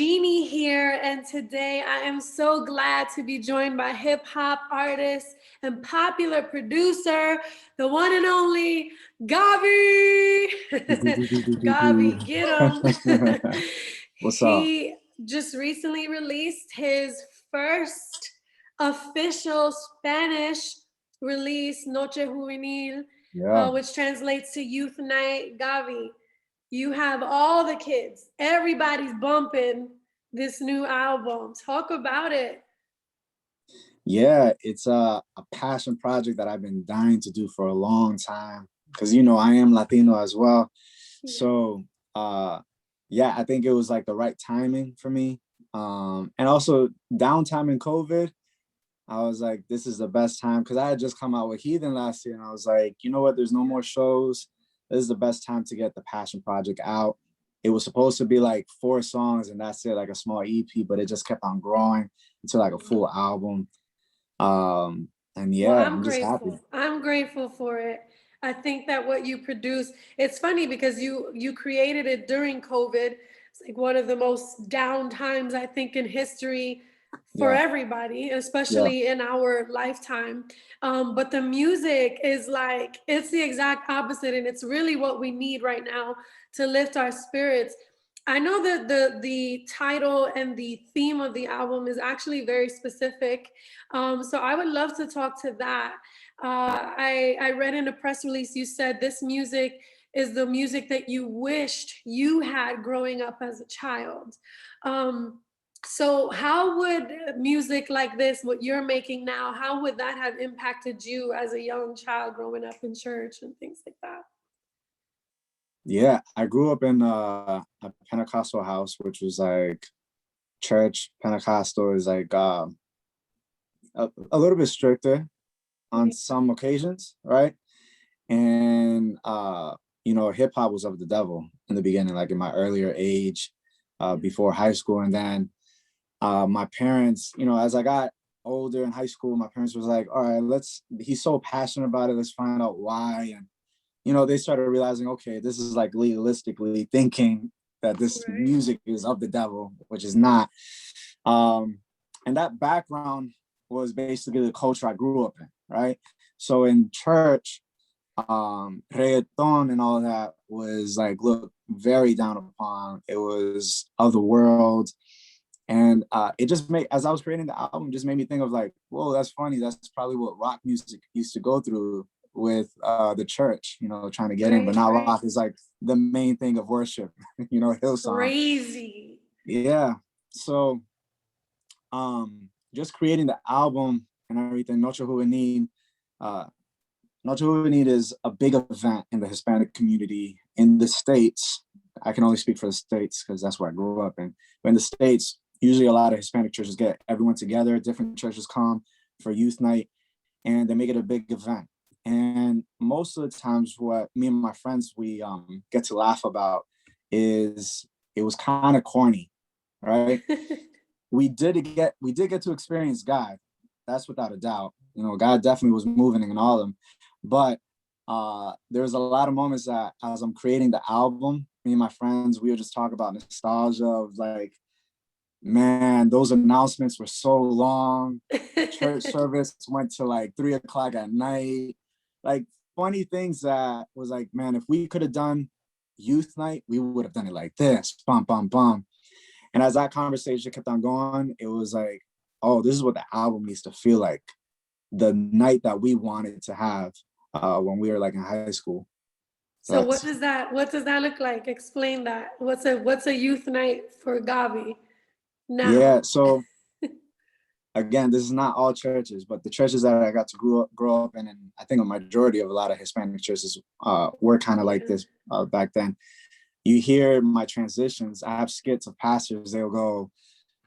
Jeannie here, and today I am so glad to be joined by hip hop artist and popular producer, the one and only GAWVI. GAWVI, get him. What's up? He just recently released his first official Spanish release, Noche Juvenil, Yeah. which translates to Youth Night. GAWVI, you have all the kids. Everybody's bumping this new album. Talk about it. Yeah, it's a passion project that I've been dying to do for a long time because you know I am Latino as well. So yeah, I think it was like the right timing for me. And also downtime in COVID, I was like, this is the best time because I had just come out with Heathen last year and I was like, you know what, there's no more shows. This is the best time to get the passion project out. It was supposed to be like 4 songs and that's it, like a small EP, but it just kept on growing into like a full album. And Well, yeah, I'm I'm just happy. grateful. I'm grateful for it. I think that what you produce, it's funny because you created it during COVID. It's like one of the most down times I think in history for Yeah, everybody, yeah, especially in our lifetime. But the music is like it's the exact opposite, and it's really what we need right now to lift our spirits. I know that the title and the theme of the album is actually very specific. So I would love to talk to that. I read in a press release you said this music is the music that you wished you had growing up as a child. Um, so how would music like this, what you're making now, how would that have impacted you as a young child growing up in church and things like that? yeah. I grew up in a Pentecostal house, which was like church. Pentecostal is like a little bit stricter on Yeah. some occasions, right? And you know, hip hop was of the devil in the beginning, like in my earlier age, before high school. And then my parents, you know, as I got older in high school, my parents was like, all right, he's so passionate about it, let's find out why. And you know, they started realizing, okay, this is like legalistically thinking that this Right. music is of the devil, which is not. Um, and that background was basically the culture I grew up in, right? So in church, reggaeton and all that was like looked very down upon. It was of the world. And it just made, as I was creating the album, just made me think of like, whoa, that's funny. That's probably what rock music used to go through with the church, you know, trying to get in. But Right, now right. rock is like the main thing of worship, you know, Hillsong. Crazy. Yeah. So just creating the album and everything, Noche Juvenil, uh, Noche Juvenil is a big event in the Hispanic community in the States. I can only speak for the States because that's where I grew up in. But in the States, usually a lot of Hispanic churches get everyone together, different churches come for youth night, and they make it a big event. And most of the times, what me and my friends we get to laugh about is it was kind of corny, right? We did get to experience God. That's without a doubt. You know, God definitely was moving in all of them. But there's a lot of moments that as I'm creating the album, me and my friends, we would just talk about nostalgia of like, man, those announcements were so long. Church service went to like 3 o'clock at night. Like funny things that was like, man, if we could have done youth night, we would have done it like this, bum, bum, bum. And as that conversation kept on going, it was like, oh, this is what the album needs to feel like. The night that we wanted to have when we were like in high school. So That's what does that look like? Explain that. What's a youth night for GAWVI yeah. now? So again, this is not all churches, but the churches that I got to grow up in, and I think a majority of a lot of Hispanic churches were kind of like Yeah. this back then. You hear my transitions. I have skits of pastors. They'll go,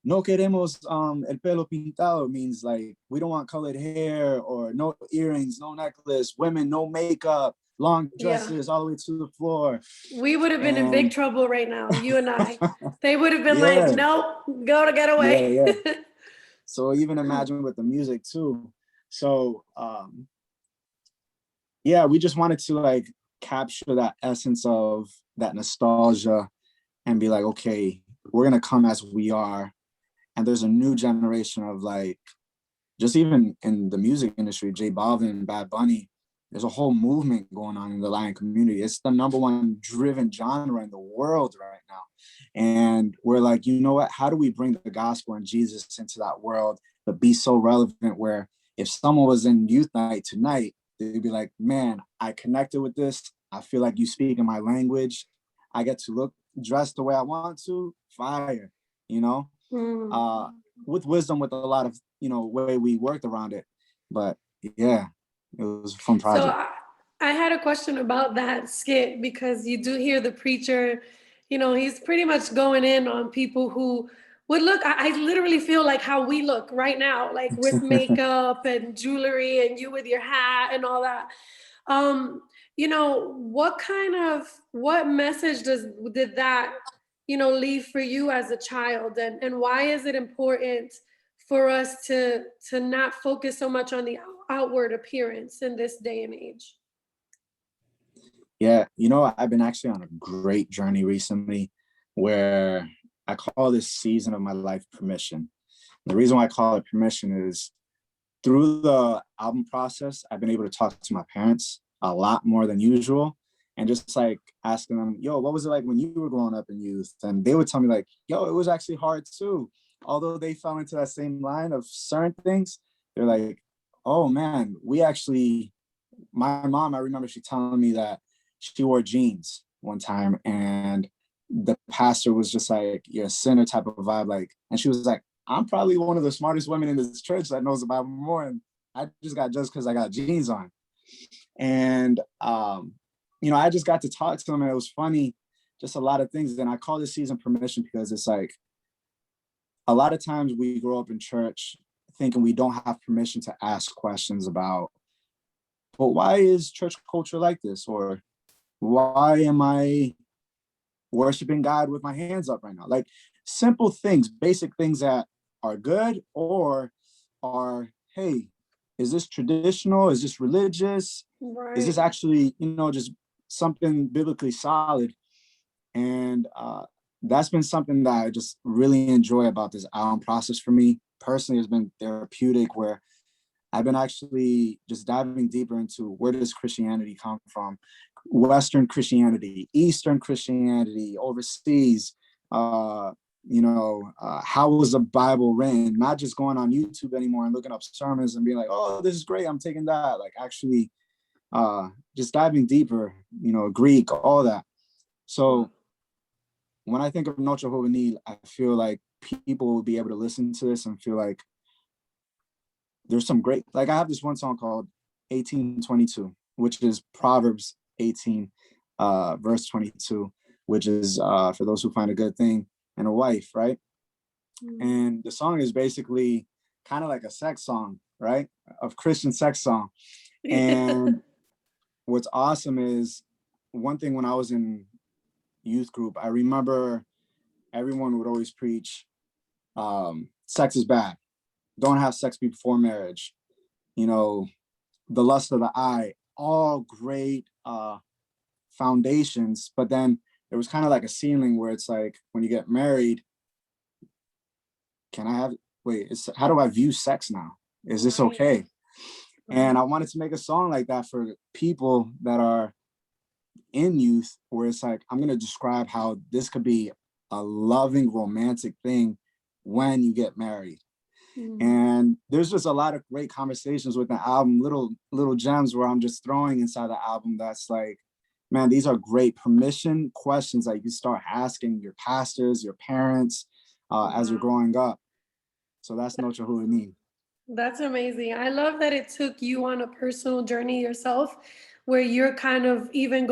"No queremos el pelo pintado," means like we don't want colored hair or no earrings, no necklace, women, no makeup, long Yeah. dresses all the way to the floor. We would have been in big And trouble right now, you and I. They would have been like, yeah, nope, go to get yeah, away. yeah. So even imagine with the music too. So yeah, we just wanted to like capture that essence of that nostalgia and be like, okay, we're gonna come as we are. And there's a new generation of like, just even in the music industry, J Balvin and Bad Bunny, there's a whole movement going on in the Latin community. It's the number one driven genre in the world right now. And we're like, you know what? How do we bring the gospel and Jesus into that world, but be so relevant where if someone was in youth night tonight, they'd be like, man, I connected with this. I feel like you speak in my language. I get to look dressed the way I want to. Fire, you know? With wisdom, with a lot of, way we worked around it. But yeah, it was a fun So project. I had a question about that skit because you do hear the preacher, he's pretty much going in on people who would look, I literally feel like how we look right now, like with makeup and jewelry and you with your hat and all that. What message did that, leave for you as a child? And why is it important for us to not focus so much on the outward appearance in this day and age? Yeah, I've been actually on a great journey recently where I call this season of my life permission. The reason why I call it permission is through the album process, I've been able to talk to my parents a lot more than usual and just like asking them, yo, what was it like when you were growing up in youth? And they would tell me like, yo, it was actually hard too. Although they fell into that same line of certain things, they're like, oh man, my mom, I remember she telling me that she wore jeans one time and the pastor was just like, you're a sinner type of vibe. Like, and she was like, I'm probably one of the smartest women in this church that knows the Bible more. And I just got judged because I got jeans on. And, I just got to talk to them and it was funny, just a lot of things. And I call this season permission because it's like, a lot of times we grow up in church thinking we don't have permission to ask questions about, but why is church culture like this? Or why am I worshiping God with my hands up right now? Like simple things, basic things that are good or are, hey, is this traditional? Is this religious? Right. Is this actually, just something biblically solid? And that's been something that I just really enjoy about this album process for me. Personally, it's been therapeutic where I've been actually just diving deeper into where does Christianity come from? Western Christianity, Eastern Christianity, overseas, how was the Bible written? Not just going on YouTube anymore and looking up sermons and being like, oh, this is great, I'm taking that. Like actually just diving deeper, Greek, all that. So when I think of Noche Juvenil, I feel like people will be able to listen to this and feel like there's some great, like I have this one song called 1822, which is Proverbs 18, verse 22, which is for those who find a good thing and a wife, right? And the song is basically kind of like a sex song, right? Of Christian sex song. And what's awesome is one thing when I was in youth group, I remember everyone would always preach, sex is bad. Don't have sex before marriage. The lust of the eye, all great foundations. But then there was kind of like a ceiling where it's like, when you get married, how do I view sex now? Is this okay? And I wanted to make a song like that for people that are in youth, where it's like, I'm going to describe how this could be a loving, romantic thing when you get married. And there's just a lot of great conversations with the album, little gems where I'm just throwing inside the album that's like, man, these are great permission questions that you start asking your pastors, your parents, as you're growing up. So that's Noche Juvenil. That's amazing. I love that it took you on a personal journey yourself, where you're kind of even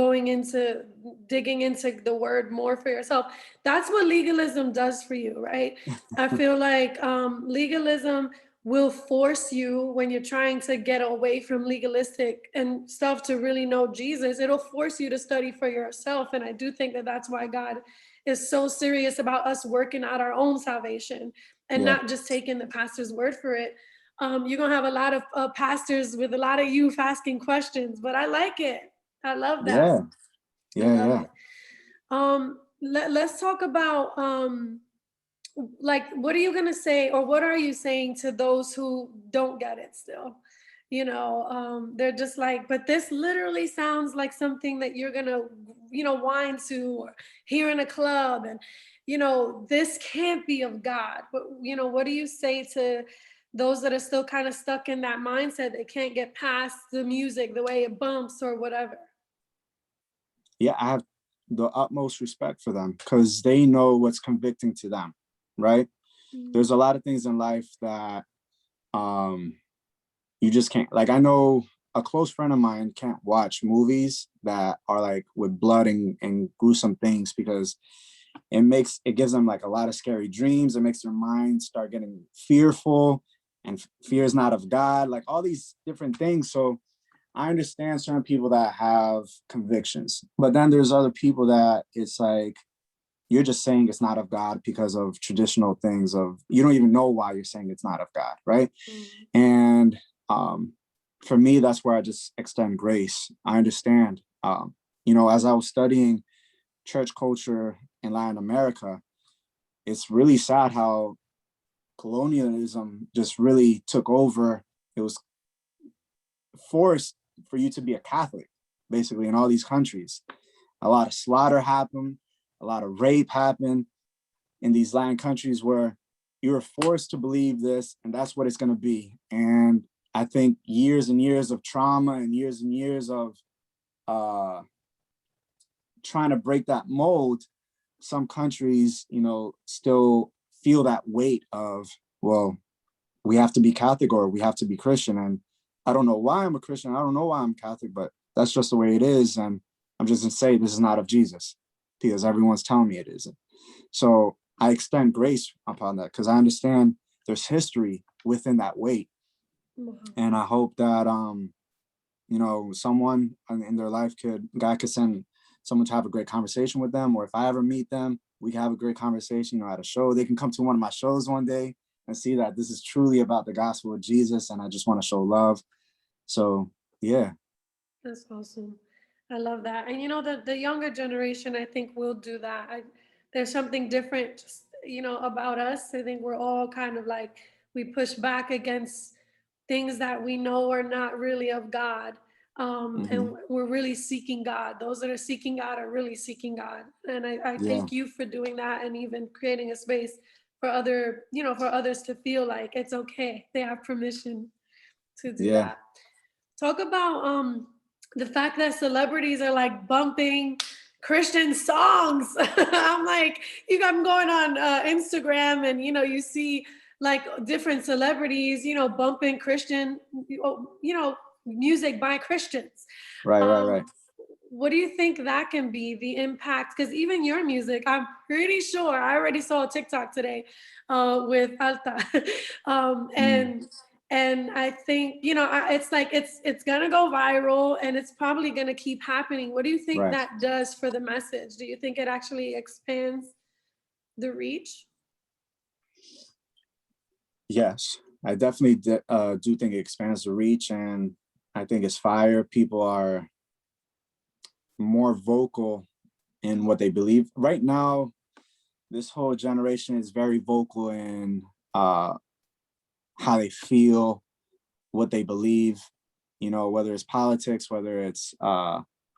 digging into the word more for yourself. That's what legalism does for you, right? I feel like legalism will force you, when you're trying to get away from legalistic and stuff to really know Jesus, it'll force you to study for yourself. And I do think that that's why God is so serious about us working out our own salvation and not just taking the pastor's word for it. You're gonna have a lot of pastors with a lot of youth asking questions, but I like it. I love that. Yeah. It. Let's talk about like, what are you going to say, or what are you saying to those who don't get it still? They're just like, but this literally sounds like something that you're going to, whine to, or hear in a club. And, this can't be of God. But, what do you say to those that are still kind of stuck in that mindset? They can't get past the music, the way it bumps or whatever. Yeah, I have the utmost respect for them because they know what's convicting to them, right? There's a lot of things in life that you just can't, like, I know a close friend of mine can't watch movies that are like with blood and gruesome things because it gives them like a lot of scary dreams. It makes their mind start getting fearful, and fear is not of God, like all these different things. So I understand certain people that have convictions, but then there's other people that it's like, you're just saying it's not of God because of traditional things of, you don't even know why you're saying it's not of God, right? And for me, that's where I just extend grace. I understand, as I was studying church culture in Latin America, it's really sad how colonialism just really took over. It was forced for you to be a Catholic, basically, in all these countries. A lot of slaughter happened, a lot of rape happened in these Latin countries where you were forced to believe this, and that's what it's going to be. And I think years and years of trauma and years of trying to break that mold, some countries, still feel that weight of, well, we have to be Catholic or we have to be Christian. And I don't know why I'm a Christian. I don't know why I'm Catholic, but that's just the way it is. And I'm just going to say this is not of Jesus because everyone's telling me it isn't. So I extend grace upon that because I understand there's history within that weight. And I hope that, someone in their life God could send someone to have a great conversation with them. Or if I ever meet them, we can have a great conversation, at a show. They can come to one of my shows one day and see that this is truly about the gospel of Jesus. And I just want to show love. So, yeah. That's awesome. I love that. And the younger generation, I think, will do that. There's something different, just, about us. I think we're all kind of like, we push back against things that we know are not really of God. And we're really seeking God. Those that are seeking God are really seeking God. And I thank you for doing that, and even creating a space for for others to feel like it's okay. They have permission to do that. Talk about the fact that celebrities are like bumping Christian songs. I'm like, I'm going on Instagram, and you see like different celebrities, bumping Christian, music by Christians. Right. What do you think that can be, the impact? Because even your music, I'm pretty sure, I already saw a TikTok today with Alta. And I think, it's like, it's gonna go viral, and it's probably gonna keep happening. What do you think that does for the message? Do you think it actually expands the reach? Yes, I definitely do think it expands the reach, and I think it's fire. People are more vocal in what they believe. Right now, this whole generation is very vocal in how they feel, what they believe, whether it's politics, whether it's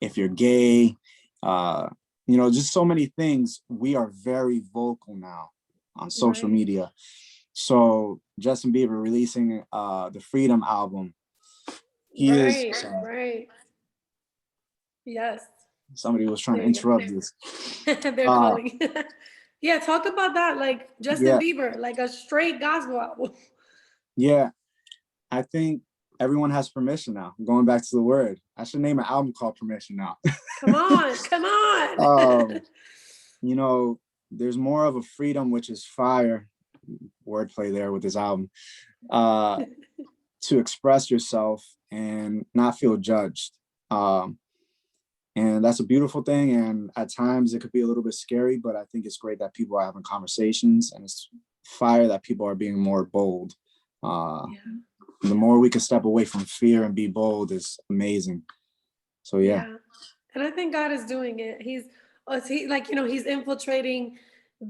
if you're gay, just so many things. We are very vocal now on social media. So Justin Bieber releasing the Freedom album. Right. Yes. Somebody was trying to interrupt this. They're calling. Yeah, talk about that. Like Justin Bieber, like a straight gospel album. Yeah, I think everyone has permission now. Going back to the word, I should name an album called Permission now. Come on. There's more of a freedom, which is fire. Wordplay there with this album. To express yourself and not feel judged. And that's a beautiful thing. And at times it could be a little bit scary, but I think it's great that people are having conversations, and it's fire that people are being more bold. The more we can step away from fear and be bold is amazing. So, yeah. And I think God is doing it. He's infiltrating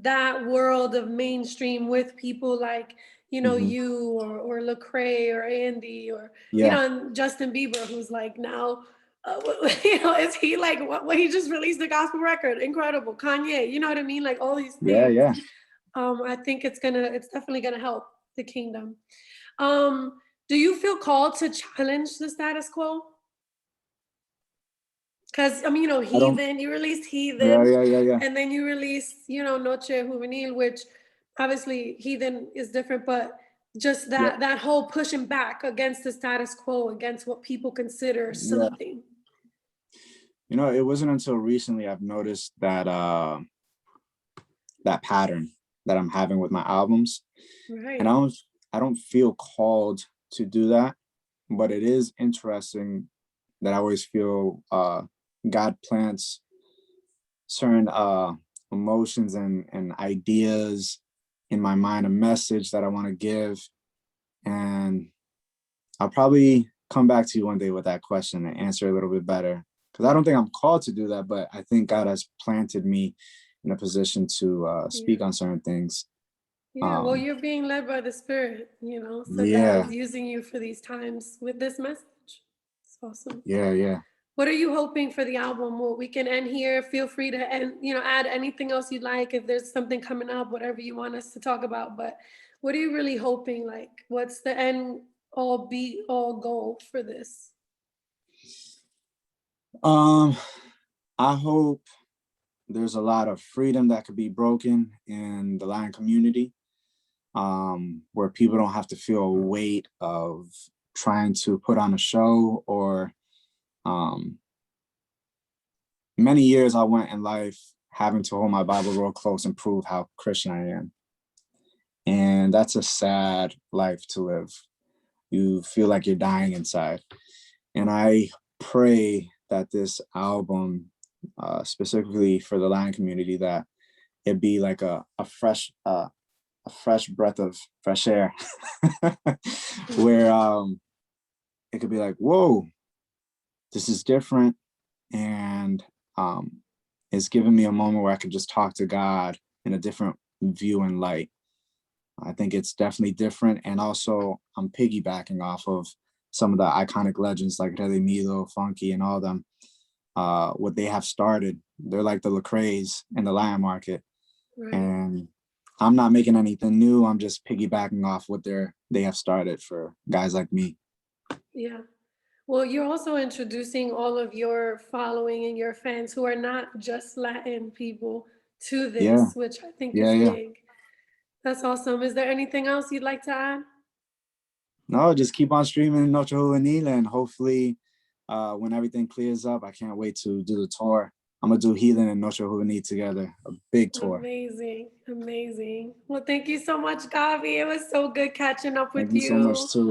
that world of mainstream with people like, you know, Hmm. you or Lecrae or Andy or, you Yeah, know, and Justin Bieber, who's like now, you know, is he like, what he just released a gospel record, incredible. Kanye, you know what I mean? Like all these yeah, things. yeah. I think it's definitely gonna help the kingdom. Um, do you feel called to challenge the status quo? Because I mean, you know, I don't. Heathen, you released Yeah, Heathen, yeah, yeah, yeah, and then you released, you know, Noche Juvenil, which obviously Heathen is different, but just yeah, that whole pushing back against the status quo, against what people consider yeah. something. You know, it wasn't until recently I've noticed that that pattern that I'm having with my albums, and Right. I don't feel called to do that, but it is interesting that I always feel God plants certain emotions and ideas in my mind, a message that I want to give, and I'll probably come back to you one day with that question and answer a little bit better. Because I don't think I'm called to do that, but I think God has planted me in a position to Yeah. speak on certain things. Yeah. Well, Um, you're being led by the Spirit, you know, so God yeah, is using you for these times with this message. It's awesome. yeah, yeah. What are you hoping for the album? Well, we can end here. Feel free to end, you know, add anything else you'd like. If there's something coming up, whatever you want us to talk about. But what are you really hoping? Like, what's the end all be all goal for this? Um, I hope there's a lot of freedom that could be broken in the Lion community, where people don't have to feel a weight of trying to put on a show or um, many years I went in life having to hold my Bible real close and prove how Christian I am. And that's a sad life to live. You feel like you're dying inside. And I pray that this album, specifically for the Lion community, that it be like a fresh breath of fresh air, where it could be like, whoa, this is different, and it's given me a moment where I could just talk to God in a different view and light. I think it's definitely different, and also I'm piggybacking off of some of the iconic legends like Redimido, Funky, and all them. What they have started, they're like the Lecraes in the Lion Market, Right. and I'm not making anything new. I'm just piggybacking off what they have started for guys like me. Yeah. Well, you're also introducing all of your following and your fans who are not just Latin people to Yeah, this, which I think yeah, is yeah. big. That's awesome. Is there anything else you'd like to add? No, just keep on streaming Noche Juvenil, and hopefully, when everything clears up, I can't wait to do the tour. I'm gonna do Heathen and Noche Juvenil together, a big tour. Amazing. Amazing. Well, thank you so much, Gavi. It was so good catching up Thank with you so much you. too.